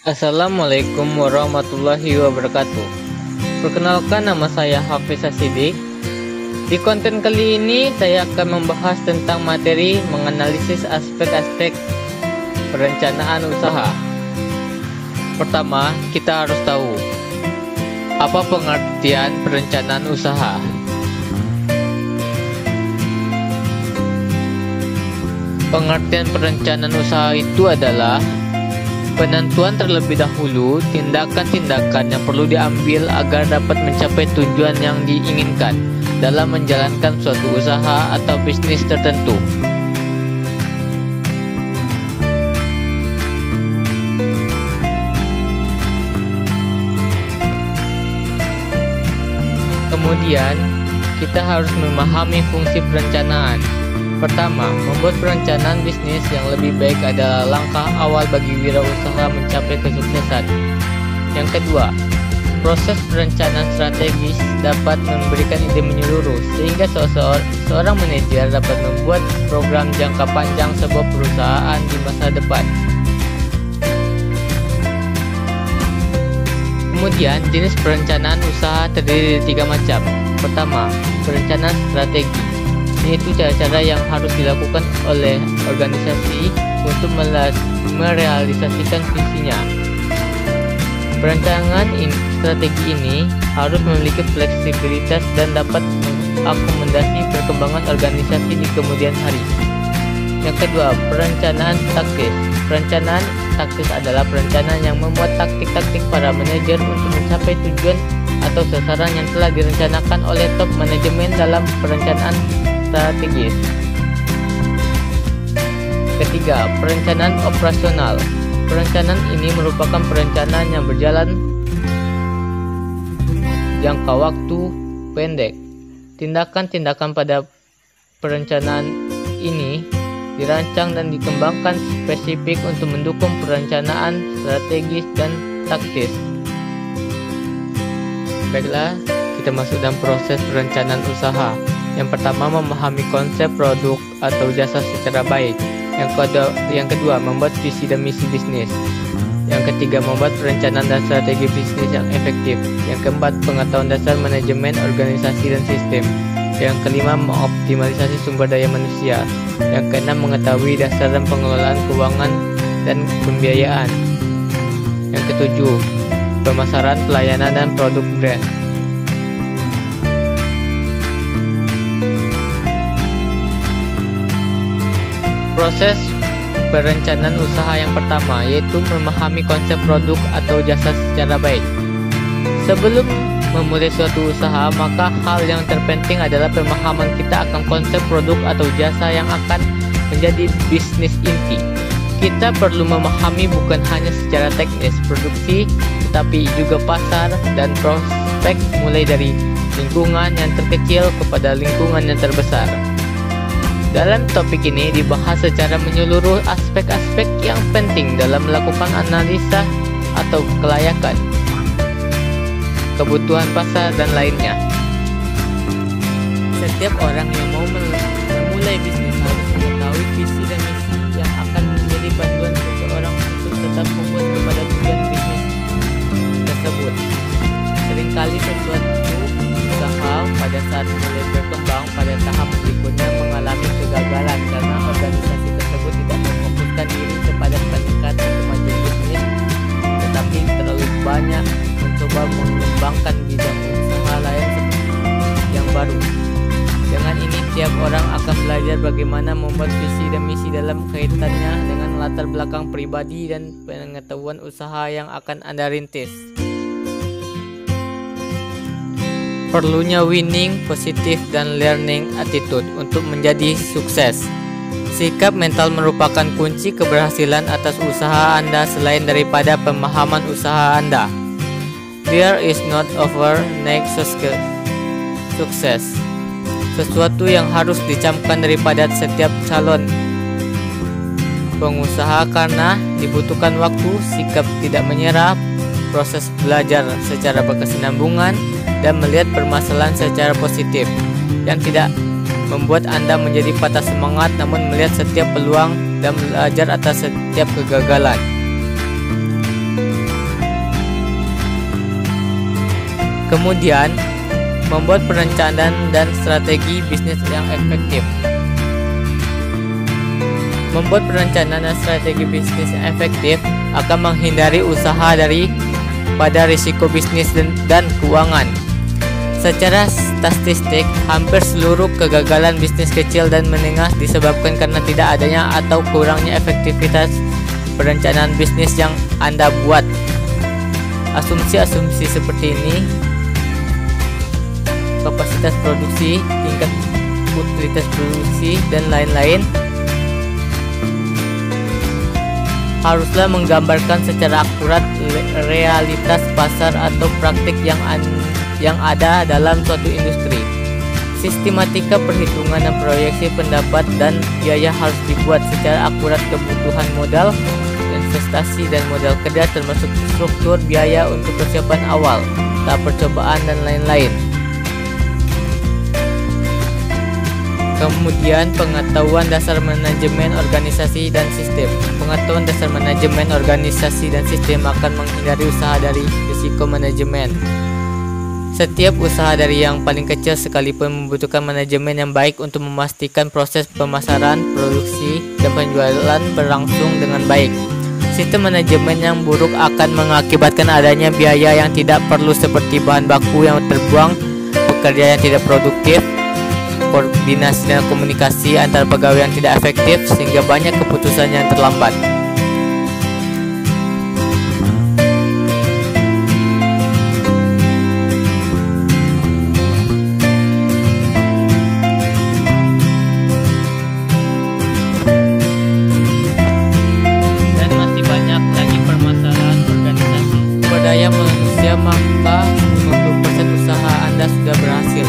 Assalamualaikum warahmatullahi wabarakatuh. Perkenalkan, nama saya Hafiz Sidik. Di konten kali ini saya akan membahas tentang materi menganalisis aspek-aspek perencanaan usaha. Pertama, kita harus tahu apa pengertian perencanaan usaha. Pengertian perencanaan usaha itu adalah penentuan terlebih dahulu tindakan-tindakan yang perlu diambil agar dapat mencapai tujuan yang diinginkan dalam menjalankan suatu usaha atau bisnis tertentu. Kemudian, kita harus memahami fungsi perencanaan. Pertama, membuat perencanaan bisnis yang lebih baik adalah langkah awal bagi wirausaha mencapai kesuksesan. Yang kedua, proses perencanaan strategis dapat memberikan ide menyeluruh sehingga seorang manajer dapat membuat program jangka panjang sebuah perusahaan di masa depan. Kemudian, jenis perencanaan usaha terdiri dari 3 macam. Pertama, perencanaan strategi, yaitu cara-cara yang harus dilakukan oleh organisasi untuk merealisasikan visinya. Perencanaan strategi ini harus memiliki fleksibilitas dan dapat mengakomodasi perkembangan organisasi di kemudian hari. Yang kedua, perencanaan taktis. Perencanaan taktis adalah perencanaan yang memuat taktik-taktik para manajer untuk mencapai tujuan atau sasaran yang telah direncanakan oleh top manajemen dalam perencanaan strategis. Ketiga, perencanaan operasional. Perencanaan ini merupakan perencanaan yang berjalan jangka waktu pendek. Tindakan-tindakan pada perencanaan ini dirancang dan dikembangkan spesifik untuk mendukung perencanaan strategis dan taktis. Baiklah, kita masuk dalam proses perencanaan usaha. Yang pertama, memahami konsep produk atau jasa secara baik. Yang kedua, membuat visi dan misi bisnis. Yang ketiga, membuat perencanaan dan strategi bisnis yang efektif. Yang keempat, pengetahuan dasar manajemen organisasi dan sistem. Yang kelima, mengoptimalisasi sumber daya manusia. Yang keenam, mengetahui dasar dan pengelolaan keuangan dan pembiayaan. Yang ketujuh, pemasaran, pelayanan, dan produk brand. Proses perencanaan usaha yang pertama yaitu memahami konsep produk atau jasa secara baik. Sebelum memulai suatu usaha, maka hal yang terpenting adalah pemahaman kita akan konsep produk atau jasa yang akan menjadi bisnis inti. Kita perlu memahami bukan hanya secara teknis produksi, tetapi juga pasar dan prospek, mulai dari lingkungan yang terkecil kepada lingkungan yang terbesar. Dalam topik ini dibahas secara menyeluruh aspek-aspek yang penting dalam melakukan analisa atau kelayakan, kebutuhan pasar, dan lainnya. Setiap orang yang mau memulai bisnis harus mengetahui visi dan misi yang akan menjadi panduan seseorang untuk tetap fokus kepada tujuan bisnis tersebut. Seringkali sesuatu usaha pada saat mulai berkembang pada tahap berikutnya mengalami kegagalan karena organisasi tersebut tidak memfokuskan diri kepada peningkatan kemajuan bisnis, tetapi terlalu banyak mencoba mengembangkan bidang usaha lain yang baru. Dengan ini, tiap orang akan belajar bagaimana membuat visi dan misi dalam kaitannya dengan latar belakang pribadi dan pengetahuan usaha yang akan Anda rintis. Perlunya winning, positif, dan learning attitude untuk menjadi sukses. Sikap mental merupakan kunci keberhasilan atas usaha Anda selain daripada pemahaman usaha Anda. There is not overnight success. Sesuatu yang harus dicamkan daripada setiap calon pengusaha karena dibutuhkan waktu, sikap tidak menyerah, proses belajar secara berkesinambungan, dan melihat permasalahan secara positif yang tidak membuat Anda menjadi patah semangat, namun melihat setiap peluang dan belajar atas setiap kegagalan. Kemudian, membuat perencanaan dan strategi bisnis yang efektif. Membuat perencanaan dan strategi bisnis yang efektif akan menghindari usaha daripada risiko bisnis dan keuangan. Secara statistik, hampir seluruh kegagalan bisnis kecil dan menengah disebabkan karena tidak adanya atau kurangnya efektivitas perencanaan bisnis yang Anda buat. Asumsi-asumsi seperti ini, kapasitas produksi, tingkat utilitas produksi, dan lain-lain, haruslah menggambarkan secara akurat realitas pasar atau praktik yang ada dalam suatu industri. Sistematika perhitungan dan proyeksi pendapat dan biaya harus dibuat secara akurat. Kebutuhan modal, investasi, dan modal kerja termasuk struktur biaya untuk persiapan awal, tahap percobaan, dan lain-lain. Kemudian, pengetahuan dasar manajemen organisasi dan sistem. Pengetahuan dasar manajemen organisasi dan sistem akan menghindari usaha dari risiko manajemen. Setiap usaha dari yang paling kecil sekalipun membutuhkan manajemen yang baik untuk memastikan proses pemasaran, produksi, dan penjualan berlangsung dengan baik. Sistem manajemen yang buruk akan mengakibatkan adanya biaya yang tidak perlu seperti bahan baku yang terbuang, pekerja yang tidak produktif, koordinasi dan komunikasi antar pegawai yang tidak efektif, sehingga banyak keputusan yang terlambat. Dan masih banyak lagi permasalahan organisasi. Sumber daya manusia, maka 50% usaha Anda sudah berhasil.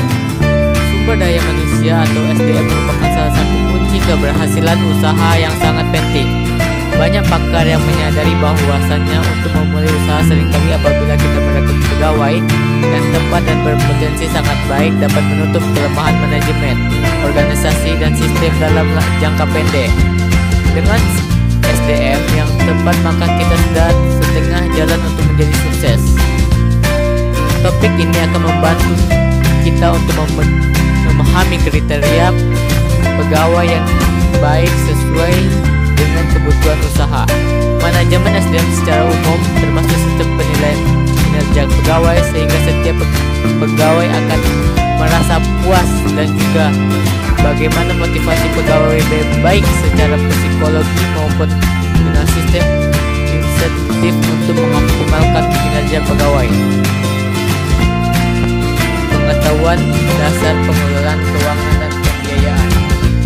Sumber daya manusia atau SDM merupakan salah satu kunci keberhasilan usaha yang sangat penting. Banyak pakar yang menyadari bahwasannya untuk memulai usaha seringkali apabila kita merekrut pegawai yang tepat dan berpotensi sangat baik dapat menutup kelemahan manajemen, organisasi, dan sistem dalam jangka pendek. Dengan SDM yang tepat, maka kita sudah setengah jalan untuk menjadi sukses. Topik ini akan membantu kita untuk memahami kriteria pegawai yang baik sesuai dengan kebutuhan usaha. Manajemen SDM secara umum termasuk sistem penilaian kinerja pegawai, sehingga setiap pegawai akan merasa puas, dan juga bagaimana motivasi pegawai baik secara psikologi maupun dengan sistem insentif untuk mengoptimalkan kinerja pegawai. Pengetahuan dasar pengelolaan keuangan dan pembiayaan.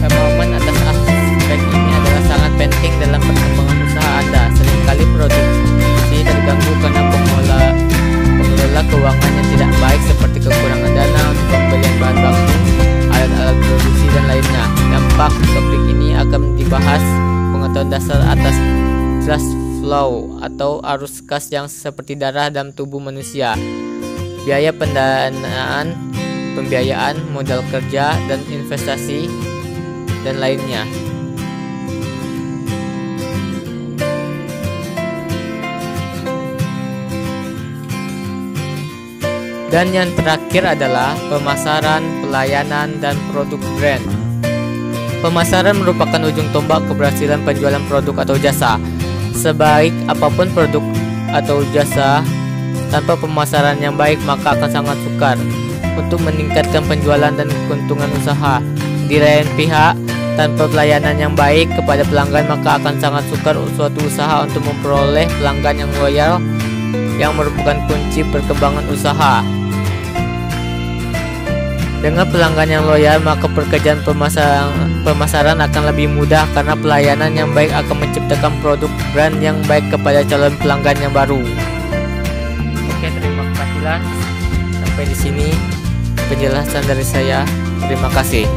Pemahaman atas aspek ini adalah sangat penting dalam perkembangan usaha Anda. Seringkali produksi terganggu karena pengelola keuangan yang tidak baik, seperti kekurangan dana untuk pembelian bahan baku, alat-alat produksi, dan lainnya. Dampak topik ini akan dibahas. Pengetahuan dasar atas cash flow atau arus kas yang seperti darah dalam tubuh manusia, biaya pendanaan, pembiayaan, modal kerja, dan investasi, dan lainnya. Dan yang terakhir adalah pemasaran, pelayanan, dan produk brand. Pemasaran merupakan ujung tombak keberhasilan penjualan produk atau jasa. Sebaik apapun produk atau jasa, tanpa pemasaran yang baik maka akan sangat sukar untuk meningkatkan penjualan dan keuntungan usaha. Di lain pihak, tanpa pelayanan yang baik kepada pelanggan maka akan sangat sukar suatu usaha untuk memperoleh pelanggan yang loyal, yang merupakan kunci perkembangan usaha. Dengan pelanggan yang loyal, maka pekerjaan pemasaran akan lebih mudah karena pelayanan yang baik akan menciptakan produk brand yang baik kepada calon pelanggan yang baru. Oke, terima kasihlah. Sampai di sini penjelasan dari saya. Terima kasih.